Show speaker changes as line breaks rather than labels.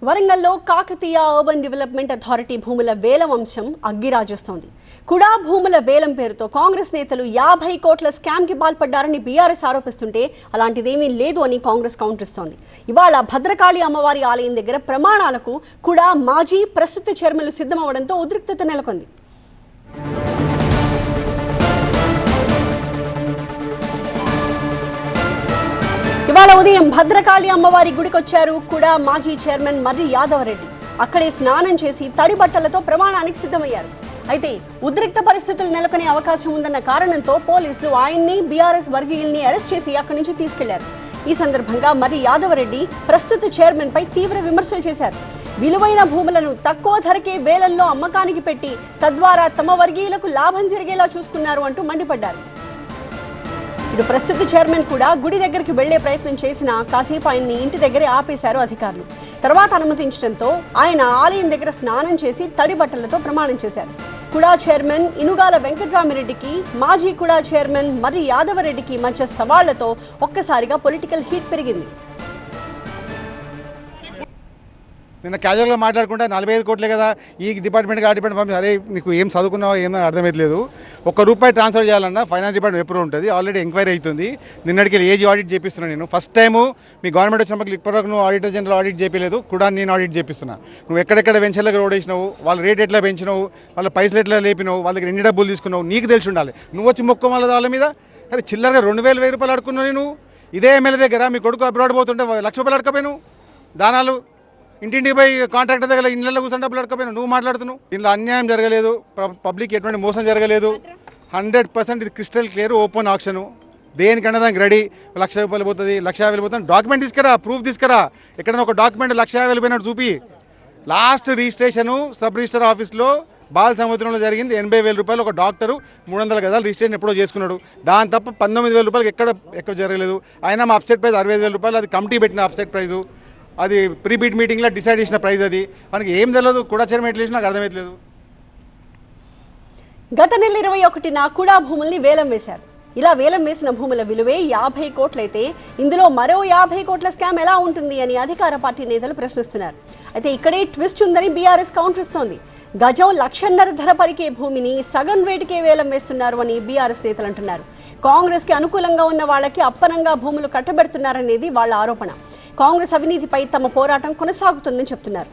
వరంగల్లో Kakatiya urban development authority భూముల వేలం అంశం అగ్గిరాజేస్తోంది. కుడా భూముల వేలం పేరుతో కాంగ్రెస్ నేతలు 50 కోట్ల స్కామ్ కి పాల్పడ్డారని బీఆర్ఎస్ ఆరోపిస్తుంటే అలాంటిదేమీ లేదు అని కాంగ్రెస్ కౌంటర్ ఇస్తోంది. ఇవాళ భద్రకాళి అమ్మవారి ఆలయం దగ్గర ప్రమాణాలకు కుడా మాజీ ప్రస్తుత చైర్మన్లు సిద్ధమవడంతో ఉద్రిక్తత నెలకొంది. ఇవాళ ఉదయం భద్రకాళి అమ్మవారి గుడికొచ్చారు కుడా మాజీ చైర్మన్ మర్రి యాదవరెడ్డి. అక్కడే స్నానం చేసి తడి బట్టలతో ప్రమాణానికి సిద్ధమయ్యారు. అయితే ఉద్రిక్త పరిస్థితులు నెలకొనే అవకాశం ఉందన్న కారణంతో పోలీసులు ఆయన్ని బీఆర్ఎస్ వర్గీయుల్ని అరెస్ట్ చేసి అక్కడి నుంచి తీసుకెళ్లారు. ఈ సందర్భంగా మర్రి యాదవరెడ్డి ప్రస్తుత చైర్మన్ పై తీవ్ర విమర్శలు చేశారు. విలువైన భూములను తక్కువ ధరకే వేలంలో అమ్మకానికి పెట్టి తద్వారా తమ వర్గీయులకు లాభం జరిగేలా చూసుకున్నారు అంటూ మండిపడ్డారు. ఇటు ప్రస్తుత చైర్మన్ కూడా గుడి దగ్గరికి వెళ్లే ప్రయత్నం చేసినా కాసేపు ఆయన్ని ఇంటి దగ్గరే ఆపేశారు అధికారులు. తర్వాత అనుమతించడంతో ఆయన ఆలయం దగ్గర స్నానం చేసి తడి బట్టలతో ప్రమాణం చేశారు. కుడా చైర్మన్ ఇనుగాల వెంకట్రామిరెడ్డికి మాజీ కుడా చైర్మన్ మర్రి యాదవరెడ్డికి మధ్య సవాళ్లతో ఒక్కసారిగా పొలిటికల్ హీట్ పెరిగింది.
నిన్న క్యాజువల్గా మాట్లాడుకుంటే 45 కోట్లే కదా ఈ డిపార్ట్మెంట్కి ఆ డిపార్ట్మెంట్ పంపి అరే మీకు ఏం చదువుకున్నావో ఏమో అర్థమైతలేదు. ₹1 ట్రాన్స్ఫర్ చేయాలన్నా ఫైనాన్స్ డిపార్ట్మెంట్ ఎప్పుడు ఉంటుంది, ఆల్రెడీ ఎంక్వైరీ అవుతుంది. నిన్నటికి ఏజ్ ఆడిట్ చేపిస్తున్నాను నేను. ఫస్ట్ టైము మీ గవర్నమెంట్ వచ్చినప్పుడు ఇప్పటివరకు నువ్వు ఆడిటర్ జనరల్ ఆడిట్ చేయలేదు, కూడా నేను ఆడిట్ చేపిస్తున్నా. నువ్వు ఎక్కడెక్కడ వెంచర్లకు రోడ్ వేసినావు, వాళ్ళ రేట్ ఎట్లా పెంచినావు, వాళ్ళ పైసలు ఎట్లా లేపినావు, వాళ్ళ దగ్గర ఎన్ని డబ్బులు తీసుకున్నావు నీకు తెలిసి ఉండాలి. నువ్వు వచ్చి మొక్క వాళ్ళ మీద అరే చిల్లరగా 2,000 రూపాయలు అడుకున్నావు. నేను ఇదే ఎమ్మెల్యే దగ్గర మీ కొడుకు అబ్రాడ్ పోతుంటే ₹1,00,000 అడకపోయాను. దానాలు ఇంటింటికి పోయి కాంట్రాక్టర్ దగ్గర ఇళ్ళల్లో కూర్చొని డబ్బులు అడకపోయినా నువ్వు మాట్లాడుతున్నావు. దీనిలో అన్యాయం జరగలేదు, పబ్లిక్ ఎటువంటి మోసం జరగలేదు. 100% ఇది క్రిస్టల్ క్లియర్ ఓపెన్ ఆప్షను. దేనికన్నా దానికి రెడీ. ₹1,00,000 పోతుంది, ₹1,50,000 పోతుంది. డాక్యుమెంట్ తీసుకురా, ప్రూఫ్ తీసుకురా. ఎక్కడైనా ఒక డాక్యుమెంట్ ₹1,50,000 పోయినట్టు చూపి. లాస్ట్ రిజిస్ట్రేషను సబ్ రిజిస్టర్ ఆఫీస్లో బాలసముద్రంలో జరిగింది. ₹80,000 ఒక డాక్టరు 300 గజాలు రిజిస్ట్రేషన్ ఎప్పుడో చేసుకున్నాడు. దాని తప్ప ₹19,000 ఎక్కువ జరగలేదు. అయినా మా అప్సెట్ ప్రైస్ ₹60,000. అది కమిటీ పెట్టిన అప్సెట్ ప్రైజు, అది ప్రీబీట్ మీటింగ్లో డిసైడ్ చేసిన ప్రైజ్. అది మనకి ఏం తెలియదు. కూడా చైర్మన్ ఎట్లా నాకు అర్థమవుతలేదు.
గత నెల 21న కుడా భూముల్ని వేలం వేశారు. ఇలా వేలం వేసిన భూముల విలువే 50 కోట్లయితే ఇందులో మరో 50 కోట్ల స్కామ్ ఎలా ఉంటుంది అని అధికార పార్టీ నేతలు ప్రశ్నిస్తున్నారు. అయితే ఇక్కడే ట్విస్ట్ ఉందని బీఆర్ఎస్ కౌంటర్ ఇస్తోంది. గజం ₹1,50,000 ధర పరికే భూమిని సగం రేటుకే వేలం వేస్తున్నారు అని బీఆర్ఎస్ నేతలు అంటున్నారు. కాంగ్రెస్కి అనుకూలంగా ఉన్న వాళ్ళకి అప్పనంగా భూములు కట్టబెడుతున్నారనేది వాళ్ళ ఆరోపణ. కాంగ్రెస్ అవినీతిపై తమ పోరాటం కొనసాగుతుందని చెప్తున్నారు.